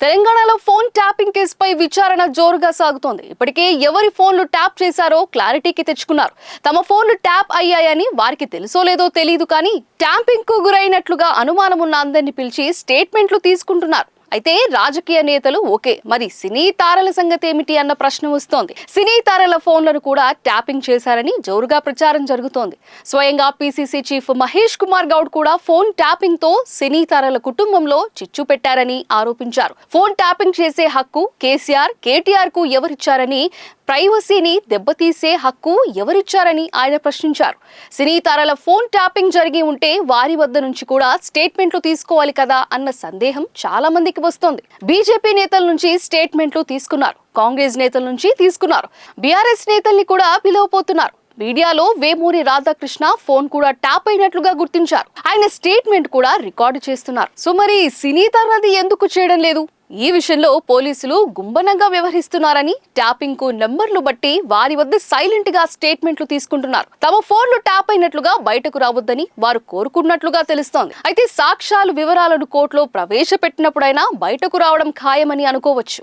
తెలంగాణలో phone tapping కేసుపై విచారణ జోరుగా సాగుతోంది. ఇప్పటికే ఎవరి ఫోన్లు ట్యాప్ చేశారో క్లారిటీకి తెచ్చుకున్నారు. తమ ఫోన్లు ట్యాప్ అయ్యాయని వారికి తెలుసో లేదో తెలియదు, కానీ ట్యాంపింగ్ కు గురైనట్లుగా అనుమానం ఉన్న అందరిని పిలిచి స్టేట్మెంట్లు తీసుకుంటున్నారు. అయితే రాజకీయ నేతలు ఓకే, మరి సినీ తారల సంగతి ఏమిటి అన్న ప్రశ్న వస్తోంది. సినీ తారల ఫోన్లను కూడా ట్యాపింగ్ చేశారని జోరుగా ప్రచారం జరుగుతోంది. స్వయంగా పీసీసీ చీఫ్ మహేష్ కుమార్ గౌడ్ కూడా ఫోన్ ట్యాపింగ్ తో సినీ తారల కుటుంబంలో చిచ్చు పెట్టారని ఆరోపించారు. ఫోన్ ట్యాపింగ్ చేసే హక్కు కేసీఆర్, కేటీఆర్ కు ఎవరిచ్చారని, ప్రైవసీని దెబ్బతీసే హక్కు ఎవరిచ్చారని ఆయన ప్రశ్నించారు. సినీ తారల ఫోన్ ట్యాపింగ్ జరిగి ఉంటే వారి వద్ద నుంచి కూడా స్టేట్మెంట్లు తీసుకోవాలి కదా అన్న సందేహం చాలా మందికి వస్తోంది. బీజేపీ నేతల నుంచి స్టేట్మెంట్లు తీసుకున్నారు, కాంగ్రెస్ నేతల నుంచి తీసుకున్నారు, బీఆర్ఎస్ నేతల్ని కూడా పిలువపోతున్నారు. మీడియాలో వేమూరి రాధాకృష్ణ ఫోన్ కూడా ట్యాప్ అయినట్లుగా గుర్తించారు. ఆయన స్టేట్మెంట్ కూడా రికార్డు చేస్తున్నారు. సో మరి సినీ తారది ఎందుకు చేయడం లేదు? ఈ విషయంలో పోలీసులు గుంబనంగా వ్యవహరిస్తున్నారని, ట్యాపింగ్ కు నెంబర్లు బట్టి వారి వద్ద సైలెంట్ గా స్టేట్మెంట్లు తీసుకుంటున్నారు. తమ ఫోన్లు ట్యాప్ అయినట్లుగా బయటకు రావద్దని వారు కోరుకున్నట్లుగా తెలుస్తోంది. అయితే సాక్ష్యాలు, వివరాలను కోర్టులో ప్రవేశపెట్టినప్పుడైనా బయటకు రావడం ఖాయమని అనుకోవచ్చు.